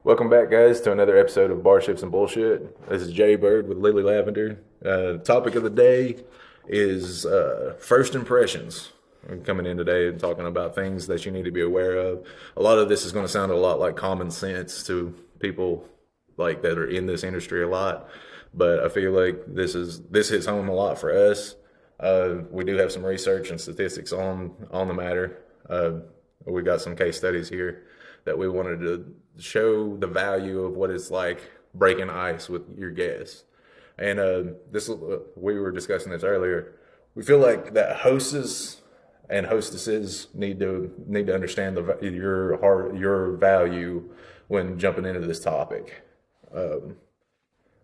Welcome back, guys, to another episode of Bar Ships and Bullshit. This is Jay Bird with Lily Lavender. Topic of the day is first impressions. I'm coming in today and talking about things that you need to be aware of. A lot of this is going to sound a lot like common sense to people like that are in this industry a lot, but I feel like this hits home a lot for us. We do have some research and statistics on the matter. We got some case studies here that we wanted to show the value of what it's like breaking ice with your guests. And this we were discussing this earlier. We feel like that hosts and hostesses need to understand your value when jumping into this topic.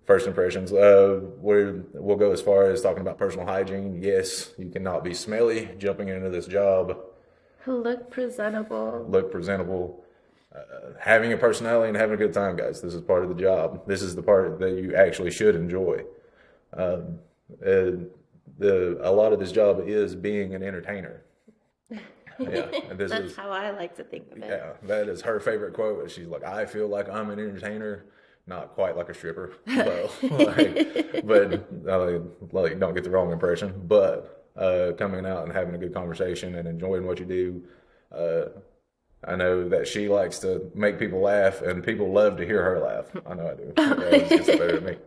First impressions. We'll go as far as talking about personal hygiene. Yes, you cannot be smelly jumping into this job. Look presentable. Look presentable. Having a personality and having a good time, guys. This is part of the job. This is the part that you actually should enjoy. Um, uh, a lot of this job is being an entertainer. Yeah, and this That's is how I like to think of it. yeah, that is her favorite quote. She's like, "I feel like I'm an entertainer, not quite like a stripper, though." But don't get the wrong impression. But coming out and having a good conversation and enjoying what you do. I know that she likes to make people laugh, and people love to hear her laugh. I know I do. It gets better than me.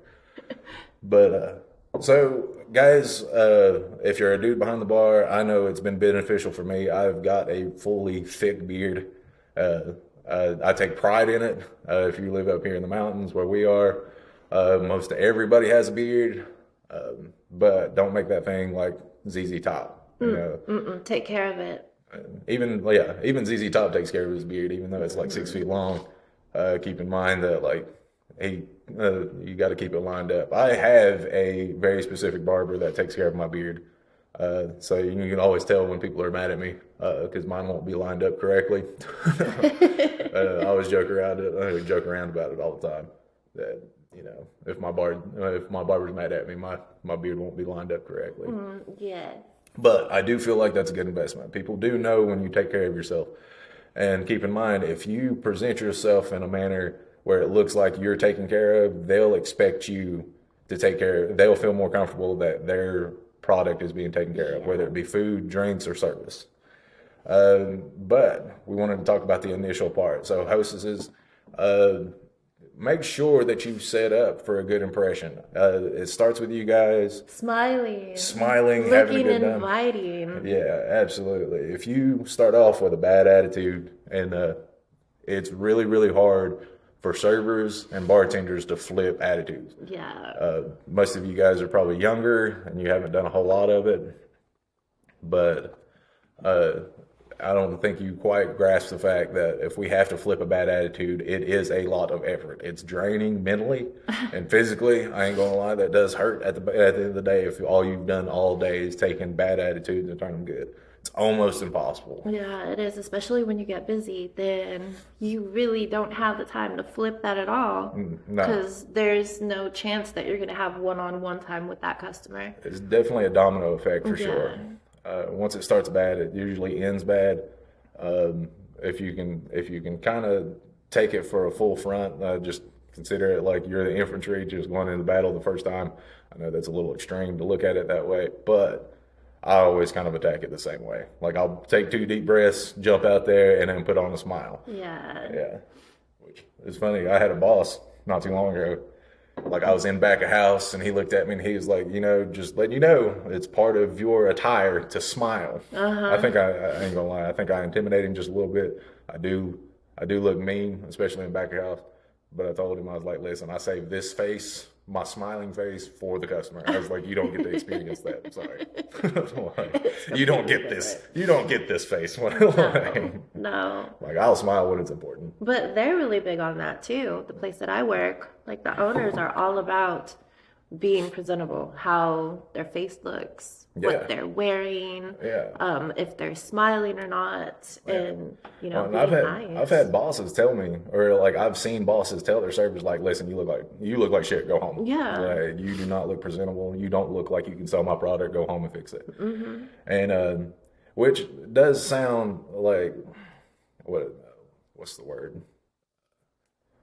But so, guys, if you're a dude behind the bar, I know it's been beneficial for me. I've got a fully thick beard. Uh, I take pride in it. If you live up here in the mountains where we are, most everybody has a beard, but don't make that thing like ZZ Top. You know, Take care of it. even ZZ Top takes care of his beard, even though it's like 6 feet long. Keep in mind that he you got to keep it lined up. I have a very specific barber that takes care of my beard, so you can always tell when people are mad at me because mine won't be lined up correctly. I always joke around about it all the time. That if my barber's mad at me, my beard won't be lined up correctly. Yes. But I do feel like that's a good investment. People do know when you take care of yourself. And keep in mind, if you present yourself in a manner where it looks like you're taken care of, they'll expect you to take care. They'll feel more comfortable that their product is being taken care of, whether it be food, drinks, or service. But we wanted to talk about the initial part. So hostesses, uh, make sure that you set up for a good impression. It starts with you guys Smiling. smiling, having a Looking good time. inviting. Yeah, absolutely. If you start off with a bad attitude, and it's really, really hard for servers and bartenders to flip attitudes. Yeah. Most of you guys are probably younger and you haven't done a whole lot of it, but uh, I don't think you quite grasp the fact that if we have to flip a bad attitude, it is a lot of effort. It's draining mentally and physically. I ain't gonna lie, that does hurt at the end of the day if all you've done all day is taking bad attitudes and turn them good. It's almost impossible. Yeah, it is, especially when you get busy, then you really don't have the time to flip that at all No, because there's no chance that you're going to have one-on-one time with that customer. it's definitely a domino effect for sure. Yeah. Once it starts bad, it usually ends bad. If you can kind of take it for a full front, just consider it like you're the infantry just going into battle the first time. I know that's a little extreme to look at it that way, but I always kind of attack it the same way. Like I'll take 2 deep breaths, jump out there, and then put on a smile. Yeah. Yeah, which is funny. I had a boss not too long ago. Like I was in back of house, and he looked at me and he was like, just letting you know, it's part of your attire to smile. I think I ain't gonna lie. I think I intimidate him just a little bit. I do look mean, especially in back of house. But I told him I was like, listen, I save this face, my smiling face, for the customer. I was like, you don't get to experience that. I'm sorry. Like, It's you don't completely get this. different. You don't get this face. No, no. Like I'll smile when it's important. But they're really big on that too. The place that I work, like the owners are all about being presentable, how their face looks, Yeah. what they're wearing, Yeah. if they're smiling or not, and Well, and being I've nice. had bosses tell me, or like I've seen bosses tell their servers, like, "Listen, you look like shit. Go home. Yeah. Like, you do not look presentable. You don't look like you can sell my product. Go home and fix it." And which does sound like what what's the word?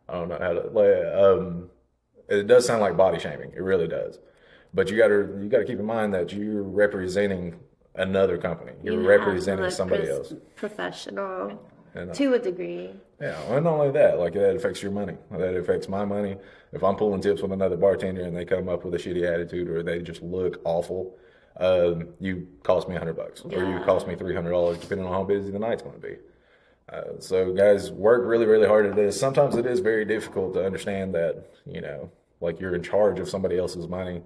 I don't know how to. It does sound like body shaming. It really does. But you gotta keep in mind that you're representing another company. You're You have to representing look somebody else. professional And to a degree. yeah, and not only that, like that affects your money. That affects my money. If I'm pulling tips with another bartender and they come up with a shitty attitude or they just look awful, you cost me $100, or you Yeah. cost me $300, depending on how busy the night's going to be. So guys, work really, really hard at this. Sometimes it is very difficult to understand that, like you're in charge of somebody else's money,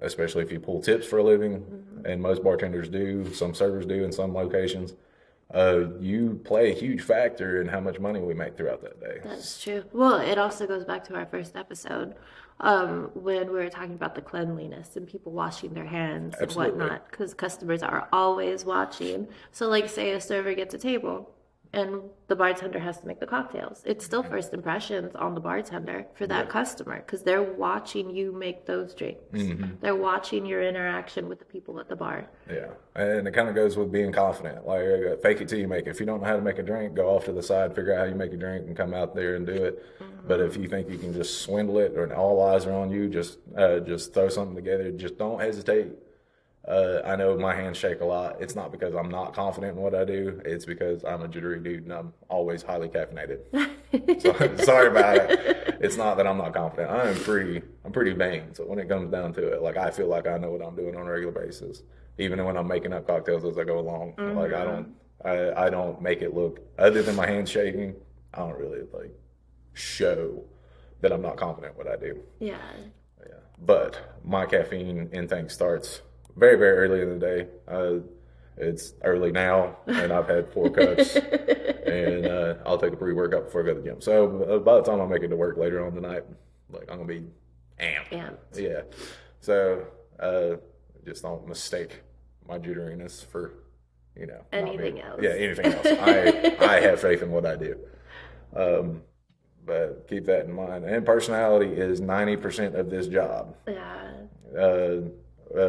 especially if you pull tips for a living, and most bartenders do, some servers do in some locations. You play a huge factor in how much money we make throughout that day. That's true. Well, it also goes back to our first episode when we were talking about the cleanliness and people washing their hands Absolutely. and whatnot, because customers are always watching. So, like, say a server gets a table and the bartender has to make the cocktails. It's still first impressions on the bartender for that customer because they're watching you make those drinks. They're watching your interaction with the people at the bar. Yeah, and it kind of goes with being confident. Like, fake it till you make it. If you don't know how to make a drink, go off to the side, figure out how you make a drink, and come out there and do it. But if you think you can just swindle it, or all eyes are on you, just throw something together. Just don't hesitate. I know my hands shake a lot. It's not because I'm not confident in what I do. It's because I'm a jittery dude and I'm always highly caffeinated. So, sorry about it. It's not that I'm not confident. I'm pretty vain. So when it comes down to it, like I feel like I know what I'm doing on a regular basis, even when I'm making up cocktails as I go along. Like I don't make it look, other than my hands shaking, I don't really like show that I'm not confident in what I do. Yeah. Yeah. But my caffeine intake starts very, very early in the day. It's early now, and I've had 4 cups, and I'll take a pre-workout before I go to the gym. So by the time I make it to work later on tonight, like I'm gonna be amped. Amped. Yeah. So just don't mistake my jitteriness for not Anything being- else. Yeah, anything else. I have faith in what I do. But keep that in mind. And personality is 90% of this job. Yeah.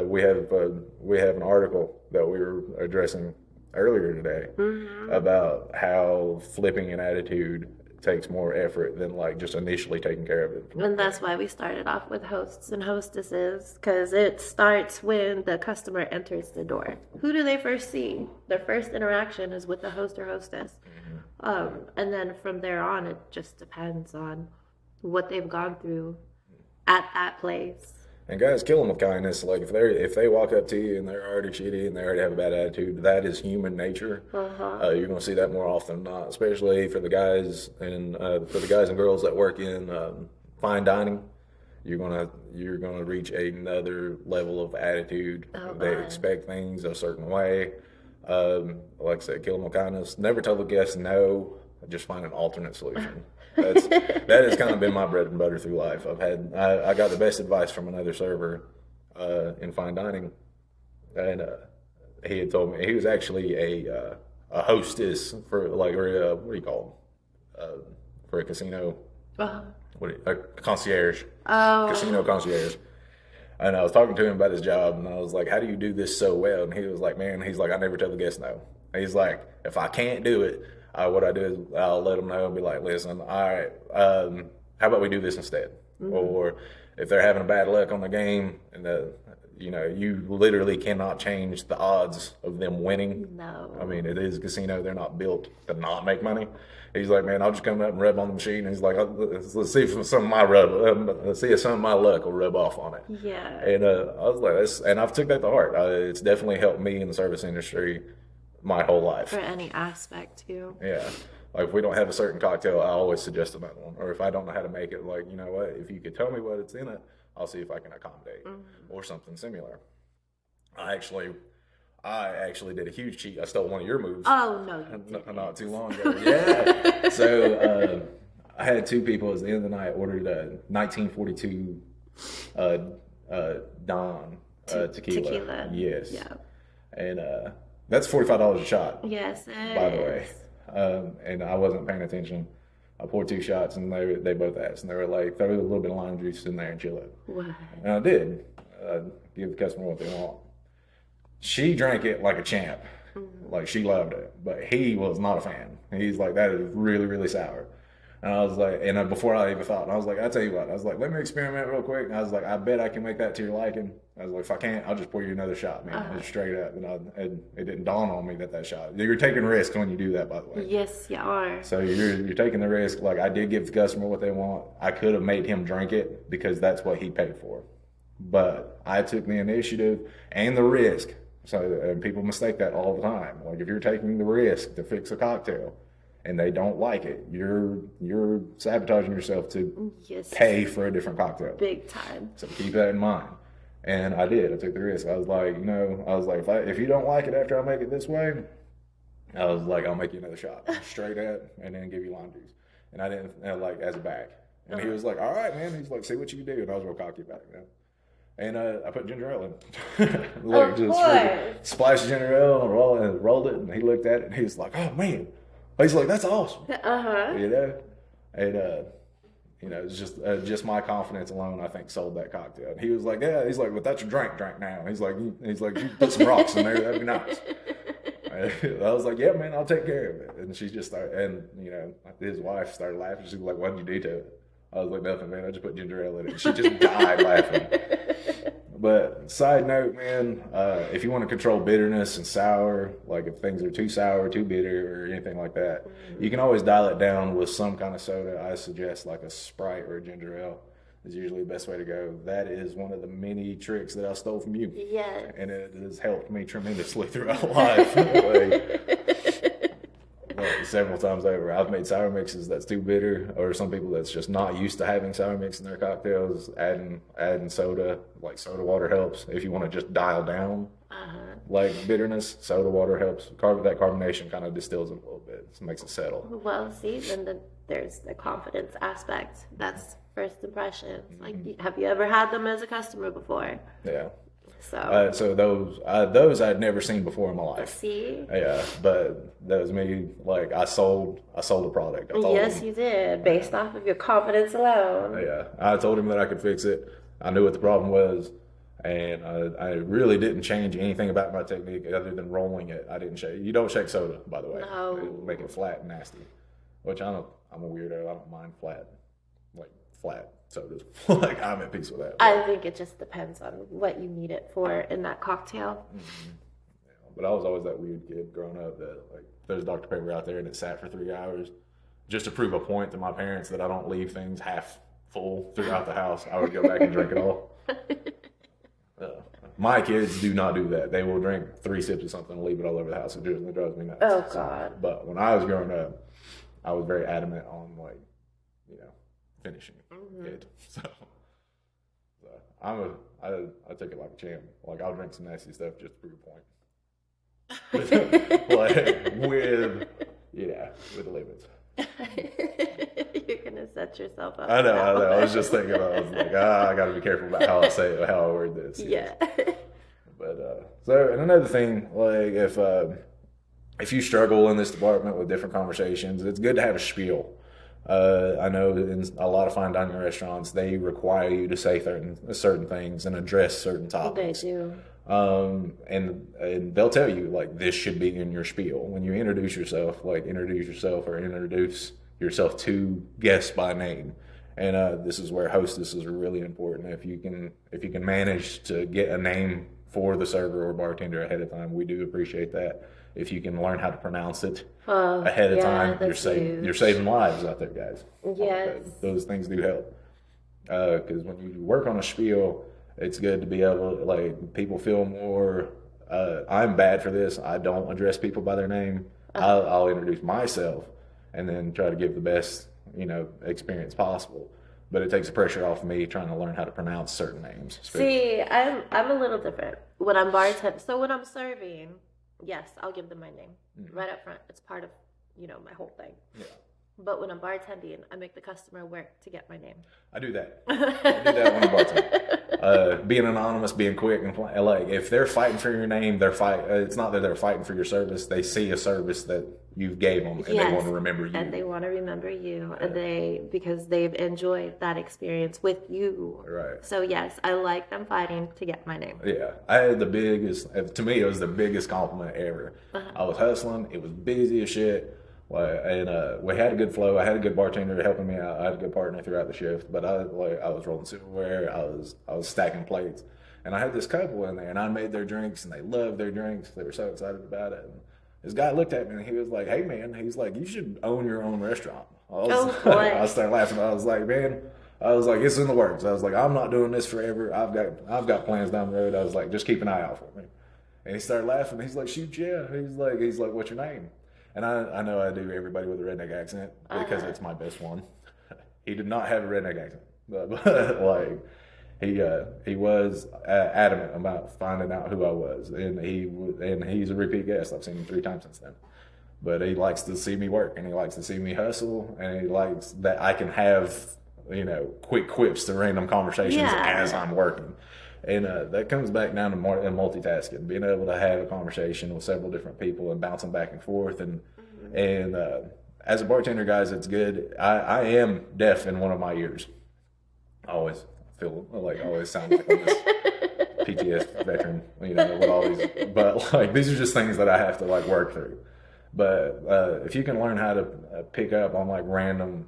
We have an article that we were addressing earlier today about how flipping an attitude takes more effort than like just initially taking care of it. And that's why we started off with hosts and hostesses, because it starts when the customer enters the door. Who do they first see? Their first interaction is with the host or hostess. And then from there on, it just depends on what they've gone through at that place. And guys, kill them with kindness. Like if they walk up to you and they're already shitty and they already have a bad attitude, that is human nature. You're going to see that more often than not, especially for the guys and girls that work in fine dining. You're gonna reach another level of attitude. They expect things a certain way. Like I said, kill them with kindness. Never tell the guests no. Just find an alternate solution. That has kind of been my bread and butter through life. I got the best advice from another server in fine dining, and he had told me he was actually a hostess for what do you call them? For a casino, a concierge, casino concierge. And I was talking to him about his job, and I was like, "How do you do this so well?" And he was like, "Man," he's like, "I never tell the guests no." He's like, "If I can't do it, what I do is I'll let them know and be like, listen, all right, how about we do this instead?" Or if they're having a bad luck on the game and you literally cannot change the odds of them winning. No. I mean, it is a casino. They're not built to not make money. He's like, "Man, I'll just come up and rub on the machine." And he's like, let's see if some of my luck will rub off on it. Yeah. And I was like, and I've took that to heart. It's definitely helped me in the service industry my whole life. For any aspect, too. Yeah. Like if we don't have a certain cocktail, I always suggest another one. Or if I don't know how to make it, like, you know what, if you could tell me what it's in it, I'll see if I can accommodate or something similar. I actually did a huge cheat. I stole one of your moves. Oh, no, you didn't. Not too long ago. Yeah. So I had 2 people at the end of the night ordered a 1942 Don tequila. Yes. Yeah. And that's $45 a shot. Yes, it By the way. is. And I wasn't paying attention. I poured 2 shots, and they both asked, and they were like, "Throw a little bit of lime juice in there and chill it." What? And I did. Give the customer what they want. She drank it like a champ. Like she loved it. But he was not a fan. He's like, "That is really, really sour." And I was like, and before I even thought, and I was like, I'll tell you what, I was like, let me experiment real quick. And I was like, I bet I can make that to your liking. I was like, if I can't, I'll just pour you another shot, man. Just straight up. And it didn't dawn on me that shot. You're taking risks when you do that, by the way. Yes, you are. So you're taking the risk. Like, I did give the customer what they want. I could have made him drink it because that's what he paid for. But I took the initiative and the risk. So and people mistake that all the time. Like, if you're taking the risk to fix a cocktail and they don't like it, you're sabotaging yourself to pay for a different cocktail. Big time. So keep that in mind. And I did. I took the risk. I was like, if you don't like it after I make it this way, I was like, I'll make you another shot, straight at, and then give you lime juice. And I didn't as a bag. And he was like, all right, man. He's like, see what you can do. And I was real cocky about it, And I put ginger ale in. Splashed ginger ale and rolled it. And he looked at it and he was like, oh man. He's like, that's awesome. And it's just my confidence alone, I think, sold that cocktail. And he was like, yeah. He's like, well, that's your drink now. And he's like, you put some rocks in there, that'd be nice. I was like, yeah, man, I'll take care of it. And she just started, and his wife started laughing. She was like, what'd you do to it? I was like, nothing, man. I just put ginger ale in it. And she just died laughing. But side note, man, if you want to control bitterness and sour, like if things are too sour, too bitter, or anything like that, you can always dial it down with some kind of soda. I suggest like a Sprite or a ginger ale is usually the best way to go. That is one of the many tricks that I stole from you. Yes. And it has helped me tremendously throughout life. Several times over. I've made sour mixes that's too bitter, or some people that's just not used to having sour mix in their cocktails. Adding soda, like soda water helps. If you want to just dial down like bitterness, soda water helps. That carbonation kind of distills it a little bit. It makes it settle. Well, see, then there's the confidence aspect. That's first impressions. Like, have you ever had them as a customer before? Yeah. So those I'd never seen before in my life. See? Yeah, but that was me. Like, I sold a product. Yes, you did, based off of your confidence alone. Yeah, I told him that I could fix it. I knew what the problem was, and I really didn't change anything about my technique other than rolling it. I didn't shake. You don't shake soda, by the way. No. It'll make it flat and nasty. Which I'm a weirdo. I don't mind flat sodas. Like, I'm at peace with that. I think it just depends on what you need it for in that cocktail. Mm-hmm. Yeah, but I was always that weird kid growing up that, like, there's Dr. Pepper out there and it sat for 3 hours just to prove a point to my parents that I don't leave things half full throughout the house. I would go back and drink it all. My kids do not do that. They will drink 3 sips of something and leave it all over the house. It drives me nuts. Oh, God. But when I was growing up, I was very adamant on, like, finishing it. So I take it like a champ. Like, I'll drink some nasty stuff just to prove a point. with limits. You're gonna set yourself up. I know. I was just thinking. I was like, I got to be careful about how I say it, how I word this. Yeah. But and another thing, like, if you struggle in this department with different conversations, it's good to have a spiel. I know that in a lot of fine dining restaurants, they require you to say certain things and address certain topics. They do. And they'll tell you, like, this should be in your spiel. When you introduce yourself, or introduce yourself to guests by name. And this is where hostesses are really important. If you can manage to get a name for the server or bartender ahead of time, we do appreciate that. If you can learn how to pronounce it ahead of time, you're saving lives out there, guys. Yes. Those things do help. Because when you work on a spiel, it's good to be able to, like, people feel more, I'm bad for this. I don't address people by their name. I'll introduce myself and then try to give the best, experience possible. But it takes the pressure off me trying to learn how to pronounce certain names. See, I'm a little different. When I'm bartending, so when I'm serving, yes, I'll give them my name right up front. It's part of, my whole thing. Yeah. But when I'm bartending, I make the customer work to get my name. I do that. When I'm bartending. Being anonymous, being quick, and like, if they're fighting for your name, it's not that they're fighting for your service. They see a service that you gave them, and they want to remember you. And they want to remember you, and because they've enjoyed that experience with you. Right. So yes, I like them fighting to get my name. Yeah, I had the biggest. To me, it was the biggest compliment ever. I was hustling. It was busy as shit. We had a good flow. I had a good bartender helping me out. I had a good partner throughout the shift. But I was rolling silverware. I was stacking plates, and I had this couple in there, and I made their drinks, and they loved their drinks. They were so excited about it. And this guy looked at me, and he was like, "Hey, man," he's like, "You should own your own restaurant." Oh, boy. I started laughing. I was like, "Man." I was like, it's in the works. I was like, I'm not doing this forever. I've got plans down the road. I was like, just keep an eye out for me. And he started laughing. He's like, shoot, yeah. He's like, what's your name? And I know I do everybody with a redneck accent because it's my best one. He did not have a redneck accent, but like he was adamant about finding out who I was, and he's a repeat guest. I've seen him 3 times since then. But he likes to see me work, and he likes to see me hustle, and he likes that I can have quick quips to random conversations as I'm working. And that comes back down to multitasking, being able to have a conversation with several different people and bouncing back and forth. And as a bartender, guys, it's good. I am deaf in one of my ears. I always sound like I'm this PTS veteran, with all these. But like these are just things that I have to like work through. But if you can learn how to pick up on random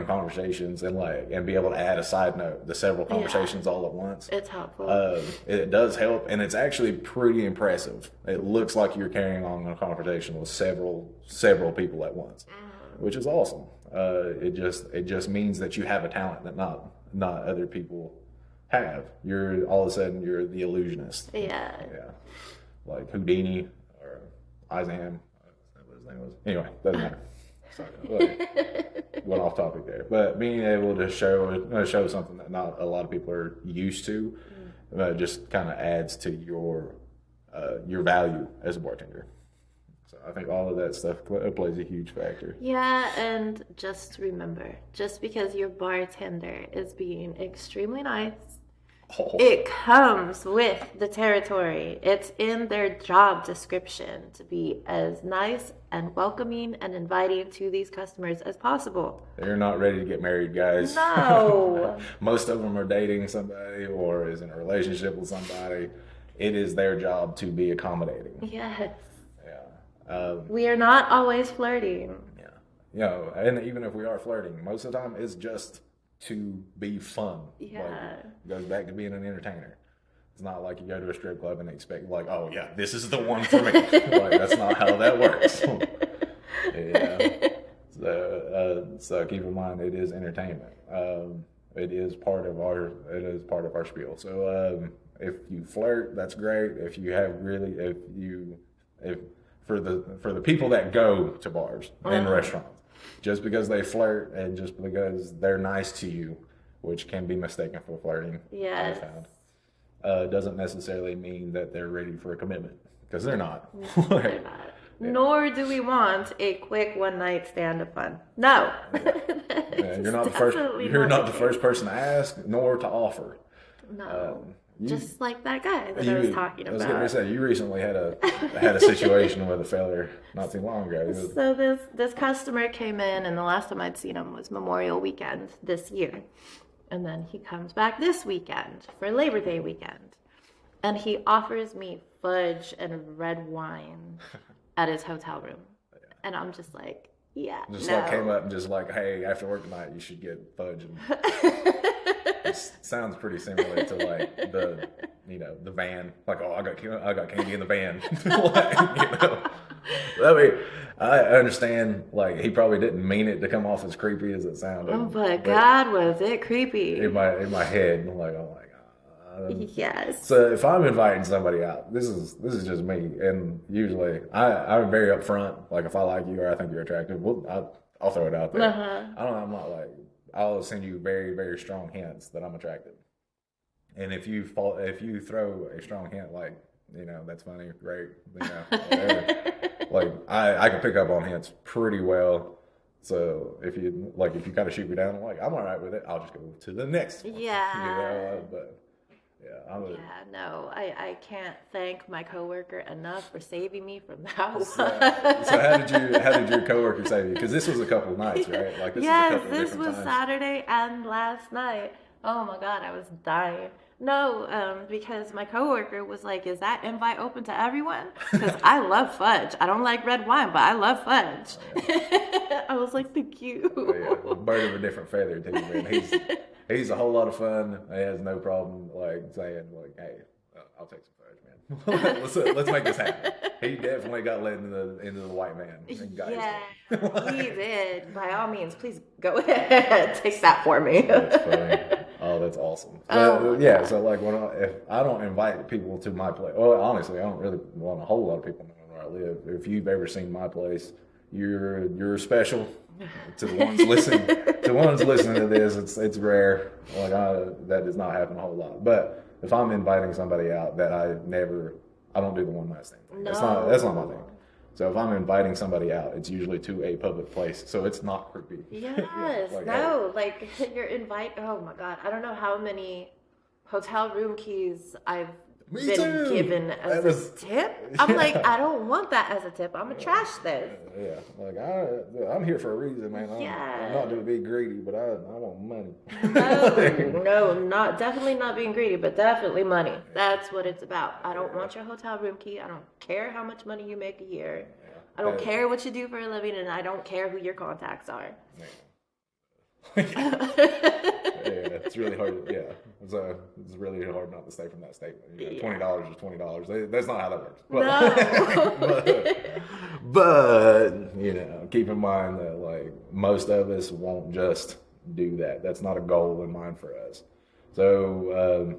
conversations and be able to add a side note to several conversations all at once. It's helpful. It does help, and it's actually pretty impressive. It looks like you're carrying on a conversation with several people at once, which is awesome. It just means that you have a talent that not other people have. All of a sudden you're the illusionist. Yeah. Like Houdini or Isam. What his name was. Anyway, doesn't matter. Went off topic there, but being able to show something that not a lot of people are used to, just kind of adds to your value as a bartender. So I think all of that stuff plays a huge factor. Yeah, and just remember, just because your bartender is being extremely nice, it comes with the territory. It's in their job description to be as nice and welcoming and inviting to these customers as possible. They're not ready to get married, guys. No. Most of them are dating somebody or is in a relationship with somebody. It is their job to be accommodating. Yes. Yeah. We are not always flirting. Yeah. And even if we are flirting, most of the time it's just to be fun. Yeah. It goes back to being an entertainer. It's not like you go to a strip club and expect oh yeah, this is the one for me. That's not how that works. Yeah. So keep in mind it is entertainment. It is part of our spiel. So if you flirt, that's great. If you have for the people that go to bars and restaurants, just because they flirt and just because they're nice to you, which can be mistaken for flirting, yes. I found, doesn't necessarily mean that they're ready for a commitment, because they're not. They're not. Yeah. Nor do we want a quick one-night stand of fun. No. You're not the first person to ask, nor to offer. No. Just like that guy that I was talking about. I was going to say, you recently had a situation with a failure not too long ago. So this customer came in, and the last time I'd seen him was Memorial Weekend this year. And then he comes back this weekend for Labor Day weekend. And he offers me fudge and red wine at his hotel room. And I'm just like, yeah, just no. came up and just hey, after work tonight, you should get fudge. And it sounds pretty similar to the van. I got candy in the van. I mean, I understand. He probably didn't mean it to come off as creepy as it sounded. Oh, but God, was it creepy? In my head, I'm like, oh my God. Yes. So if I'm inviting somebody out, this is just me, and usually I'm very upfront. If I like you or I think you're attractive, I'll throw it out there. I'm not I'll send you very, very strong hints that I'm attractive. And if you throw a strong hint that's funny, great, whatever. I can pick up on hints pretty well. So if you kind of shoot me down, I'm all right with it. I'll just go to the next one. Yeah. But no, I can't thank my coworker enough for saving me from that one. So how did your coworker save you? Because this was a couple of nights, right? This was Saturday and last night. Oh my God, I was dying. No, because my coworker was like, "Is that invite open to everyone?" Because I love fudge. I don't like red wine, but I love fudge. I was like, "Thank you." Yeah, bird of a different feather too, man. He's a whole lot of fun. He has no problem like saying like, "Hey, I'll take some fudge, man. let's make this happen." He definitely got led into the white man and got his Yeah, thing. he did. By all means, please go ahead, take that for me. That's funny. Oh, that's awesome. Oh But my yeah, God. so like if I don't invite people to my place, well, honestly, I don't really want a whole lot of people knowing where I live. If you've ever seen my place, you're special. To the ones listening, to this, it's rare. Like that does not happen a whole lot. But if I'm inviting somebody out that I don't do the one last thing. That's not my thing. No. So if I'm inviting somebody out, it's usually to a public place, so it's not creepy. Yes, Like, no, like your invite. Oh my God, I don't know how many hotel room keys I've Me been too. given That as was- a tip. I'm like, Yeah. I don't want that as a tip. I'm gonna trash this. Yeah, like I'm here for a reason, man. I'm not to be greedy, but I want money. No, not definitely not being greedy, but definitely money. That's what it's about. I don't want your hotel room key. I don't care how much money you make a year. I don't care what you do for a living, and I don't care who your contacts are. Yeah, it's really hard. Yeah, it's really hard not to stay from that statement. You know, Yeah. $20 is $20. That's not how that works. No. But you know, keep in mind that like most of us won't just do that. That's not a goal in mind for us. So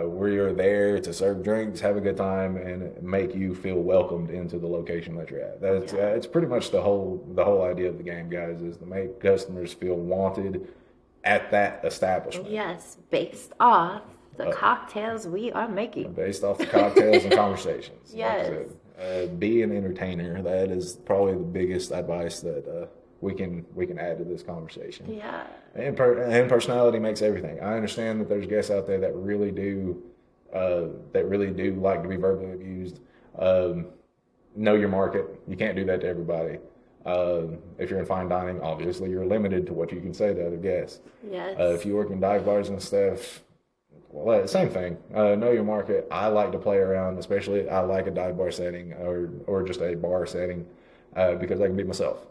we are there to serve drinks, have a good time, and make you feel welcomed into the location that you're at. That's it's pretty much the whole idea of the game, guys, is to make customers feel wanted at that establishment. Yes, based off the cocktails we are making. Based off the cocktails and conversations. Like I Yes. said, be an entertainer. That is probably the biggest advice that we can add to this conversation. Yeah. And personality makes everything. I understand that there's guests out there that really do like to be verbally abused. Know your market. You can't do that to everybody. If you're in fine dining, obviously you're limited to what you can say to other guests. Yes. If you work in dive bars and stuff, well, same thing. Know your market. I like to play around, especially I like a dive bar setting or just a bar setting because I can be myself.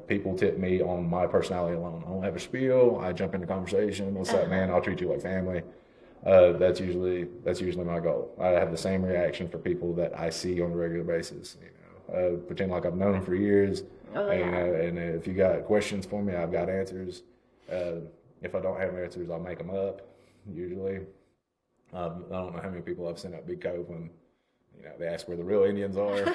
People tip me on my personality alone. I don't have a spiel. I jump into conversation. What's up, man? I'll treat you like family. That's usually my goal. I have the same reaction for people that I see on a regular basis. You know, pretend like I've known them for years. Oh, and, yeah. and if you got questions for me, I've got answers. If I don't have answers, I'll make them up. Usually, I don't know how many people I've sent up Big Cove when they ask where the real Indians are.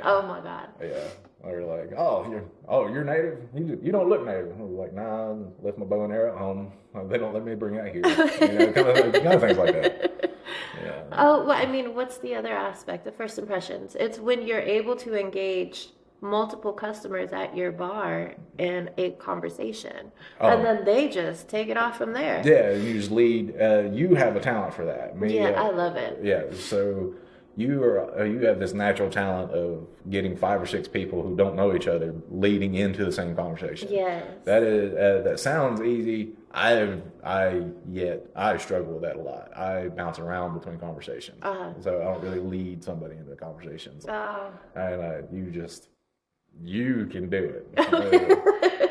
Oh my God. Yeah, or like, you're native. You don't look native. I was like, nah, I left my bow and arrow at home. They don't let me bring that here. Kind of things like that. Yeah. Oh, well, I mean, what's the other aspect of first impressions? It's when you're able to engage multiple customers at your bar in a conversation, and then they just take it off from there. Yeah, you just lead. You have a talent for that. Me, Yeah, I love it. Yeah, so you have this natural talent of getting 5 or 6 people who don't know each other leading into the same conversation. Yes. That sounds easy. I struggle with that a lot. I bounce around between conversations, so I don't really lead somebody into conversations. Oh. And you can do it.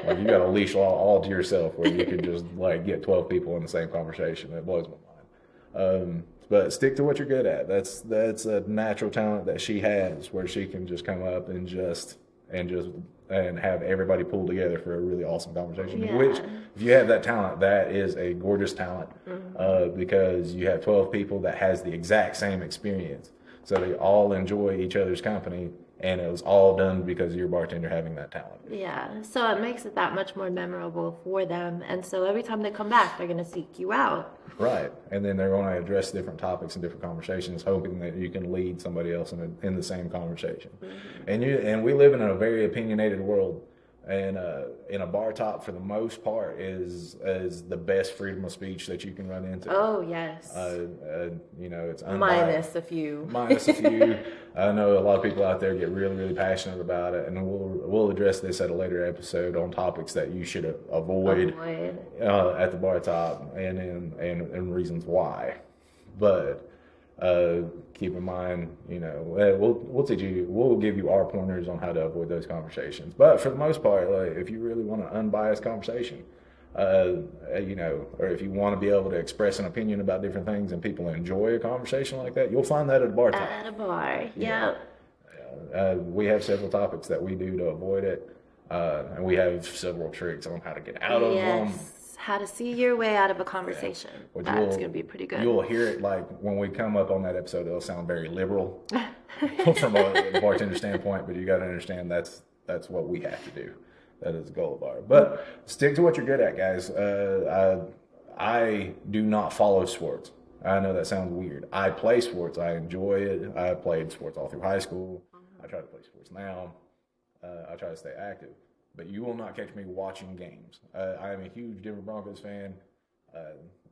Like you got a leash all to yourself where you can just like get 12 people in the same conversation. It blows my mind. But stick to what you're good at. That's a natural talent that she has, where she can just come up and have everybody pull together for a really awesome conversation. Yeah. Which, if you have that talent, that is a gorgeous talent, because you have 12 people that has the exact same experience, so they all enjoy each other's company. And it was all done because of your bartender having that talent. Yeah, so it makes it that much more memorable for them. And so every time they come back, they're going to seek you out. Right. And then they're going to address different topics and different conversations, hoping that you can lead somebody else in the same conversation. And we live in a very opinionated world. And in a bar top, for the most part, is the best freedom of speech that you can run into. Oh, yes. It's Minus a few. Minus a few. I know a lot of people out there get really, really passionate about it, and we'll address this at a later episode on topics that you should avoid. At the bar top, and reasons why. But keep in mind, we'll teach you, we'll give you our pointers on how to avoid those conversations. But for the most part, like, if you really want an unbiased conversation, or if you want to be able to express an opinion about different things and people enjoy a conversation like that, you'll find that at a bar top. At a bar, yeah. We have several topics that we do to avoid it, and we have several tricks on how to get out of them. How to see your way out of a conversation. Yeah. That's going to be pretty good. You'll hear it, like, when we come up on that episode, it'll sound very liberal from a bartender standpoint, but you got to understand that's what we have to do. That is the goal of ours. But stick to what you're good at, guys. I do not follow sports. I know that sounds weird. I play sports. I enjoy it. I played sports all through high school. I try to play sports now. I try to stay active. But you will not catch me watching games. I am a huge Denver Broncos fan.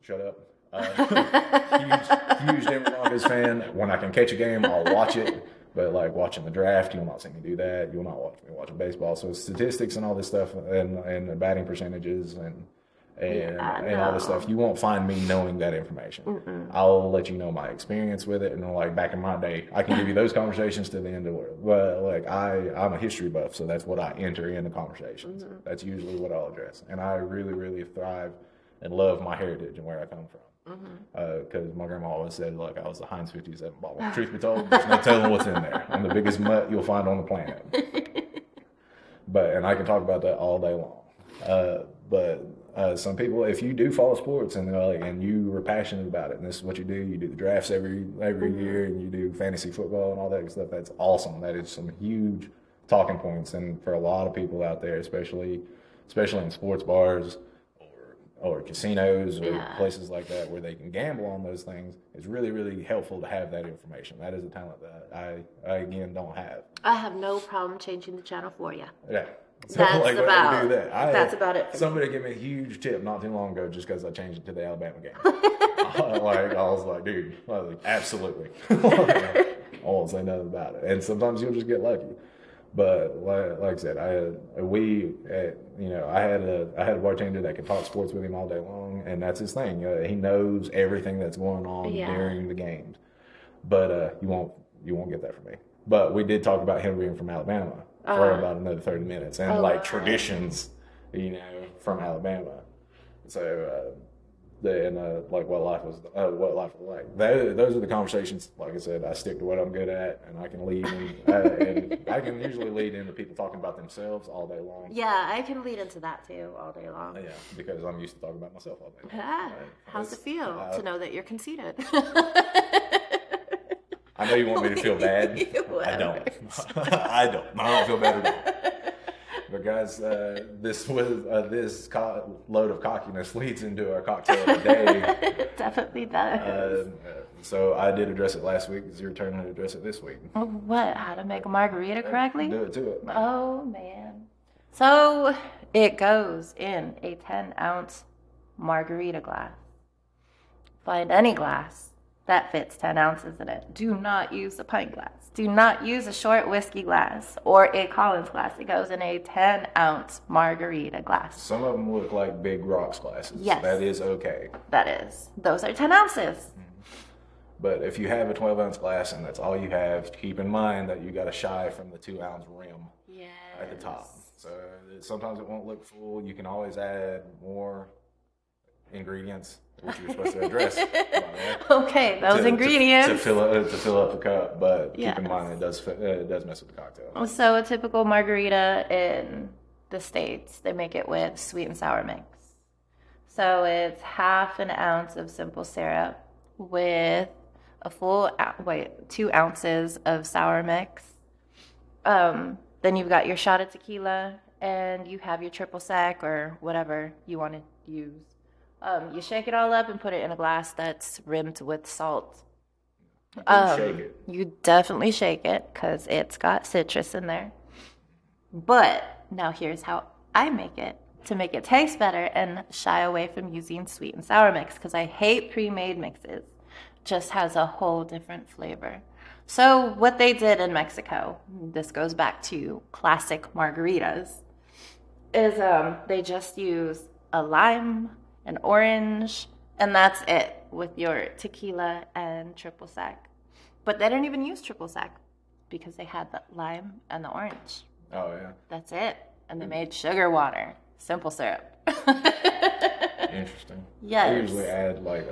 Shut up. Huge Denver Broncos fan. When I can catch a game, I'll watch it. But like watching the draft, you'll not see me do that. You'll not watch me watching baseball. So statistics and all this stuff, and the batting percentages and all this stuff, you won't find me knowing that information. Mm-mm. I'll let you know my experience with it, and like back in my day, I can give you those conversations to the end of the world. But like I'm a history buff, so that's what I enter into conversations. Mm-hmm. That's usually what I'll address, and I really, really thrive and love my heritage and where I come from. Because my grandma always said, like, I was the Heinz 57 bottle. Truth be told, there's no telling what's in there. I'm the biggest mutt you'll find on the planet. And I can talk about that all day long. But some people, if you do follow sports and you were passionate about it, and this is what you do the drafts every year, and you do fantasy football and all that stuff, that's awesome. That is some huge talking points, and for a lot of people out there, especially in sports bars or casinos or places like that where they can gamble on those things, it's really, really helpful to have that information. That is a talent that I again don't have. I have no problem changing the channel for you. Yeah. So that's about that. That's about it. Somebody gave me a huge tip not too long ago just because I changed it to the Alabama game. I was like, dude, absolutely. I won't say nothing about it. And sometimes you'll just get lucky. But like I said, I had a bartender that could talk sports with him all day long, and that's his thing. He knows everything that's going on during the games. But you won't get that from me. But we did talk about him being from Alabama for about another 30 minutes, and traditions, from Alabama. So what life was like. Those are the conversations. Like I said, I stick to what I'm good at, and I can lead, and I can usually lead into people talking about themselves all day long. Yeah, I can lead into that too all day long. Yeah, because I'm used to talking about myself all day long. Right? How's it feel to know that you're conceited? I know you want me to feel bad. I don't. I don't feel bad at all. But guys, this load of cockiness leads into our cocktail of the day. It definitely does. So I did address it last week. It's your turn to address it this week. What? How to make a margarita correctly? Do it to it. Oh, man. So it goes in a 10-ounce margarita glass. Find any glass that fits 10 ounces in it. Do not use a pint glass. Do not use a short whiskey glass or a Collins glass. It goes in a 10-ounce margarita glass. Some of them look like big rocks glasses. Yes. That is okay. That is. Those are 10 ounces. But if you have a 12-ounce glass and that's all you have, keep in mind that you got to shy from the 2-ounce rim at the top. So sometimes it won't look full. You can always add more ingredients, which you're supposed to address. Okay, those ingredients to fill up the cup, but keep in mind it does mess with the cocktail. So a typical margarita in the States, they make it with sweet and sour mix. So it's half an ounce of simple syrup with a 2 ounces of sour mix. Then you've got your shot of tequila, and you have your triple sec or whatever you want to use. You shake it all up and put it in a glass that's rimmed with salt. Shake it. You definitely shake it because it's got citrus in there. But Now here's how I make it to make it taste better and shy away from using sweet and sour mix because I hate pre-made mixes. Just has a whole different flavor. So what they did in Mexico, this goes back to classic margaritas, is they just use a lime, an orange, and that's it with your tequila and triple sec. But they didn't even use triple sec because they had the lime and the orange. Oh, yeah. That's it. And they made sugar water, simple syrup. Interesting. Yes. I usually add like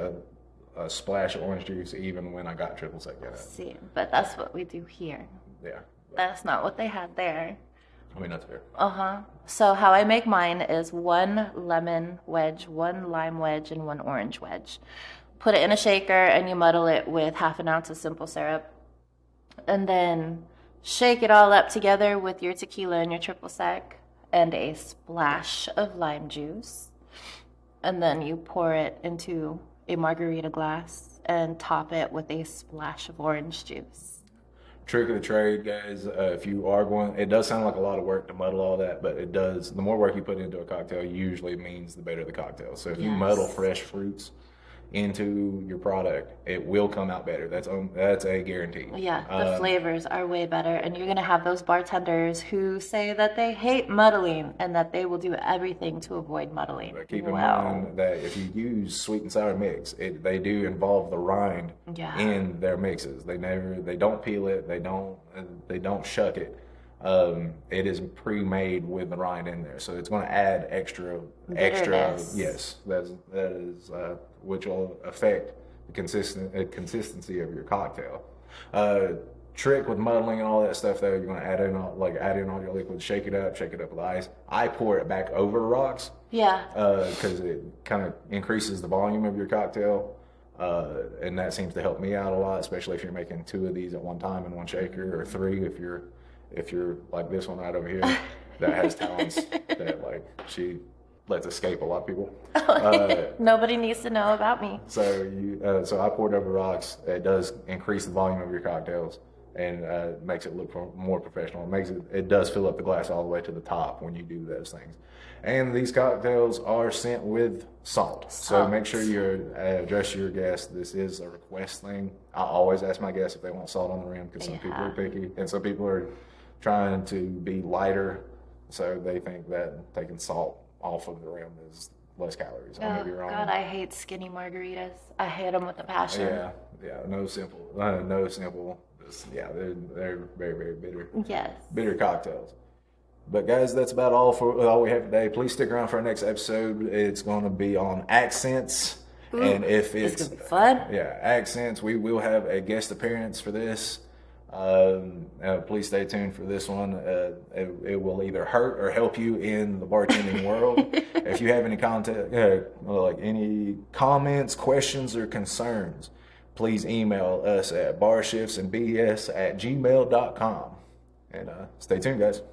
a splash of orange juice even when I got triple sec in it. See, but that's what we do here. Yeah. That's not what they had there. I mean, that's fair. So how I make mine is 1 lemon wedge, 1 lime wedge, and 1 orange wedge. Put it in a shaker and you muddle it with half an ounce of simple syrup. And then shake it all up together with your tequila and your triple sec and a splash of lime juice. And then you pour it into a margarita glass and top it with a splash of orange juice. Trick of the trade, guys. If you are going, it does sound like a lot of work to muddle all that, but it does. The more work you put into a cocktail usually means the better the cocktail. So if you muddle fresh fruits into your product, it will come out better. That's a guarantee. Yeah, the flavors are way better, and you're gonna have those bartenders who say that they hate muddling and that they will do everything to avoid muddling. But keep in mind that if you use sweet and sour mix, they do involve the rind in their mixes. They don't peel it. They don't shuck it. It is pre-made with the rind in there, so it's going to add extra. Yes, that is which will affect the consistency of your cocktail. Trick with muddling and all that stuff, though, you're going to add in all your liquids, shake it up with ice. I pour it back over rocks. Yeah. Because it kind of increases the volume of your cocktail. And that seems to help me out a lot, especially if you're making 2 of these at one time in one shaker, or 3 if you're like this one right over here that has talents that like she lets escape a lot of people. Nobody needs to know about me. So I poured over rocks. It does increase the volume of your cocktails and makes it look more professional. It does fill up the glass all the way to the top when you do those things. And these cocktails are sent with salt. So make sure you address your guests. This is a request thing. I always ask my guests if they want salt on the rim because some people are picky and some people are trying to be lighter, so they think that taking salt off of the rim is less calories. I may be wrong. God, I hate skinny margaritas. I hate them with a passion. Yeah, no simple. They're very, very bitter. Yes. Bitter cocktails. But guys, that's about all we have today. Please stick around for our next episode. It's going to be on accents. Ooh, and if it's going to be fun. Yeah, accents. We will have a guest appearance for this. Please stay tuned for this one. It will either hurt or help you in the bartending world. If you have any any comments, questions, or concerns, please email us at barshiftsandbs@gmail.com. And stay tuned, guys.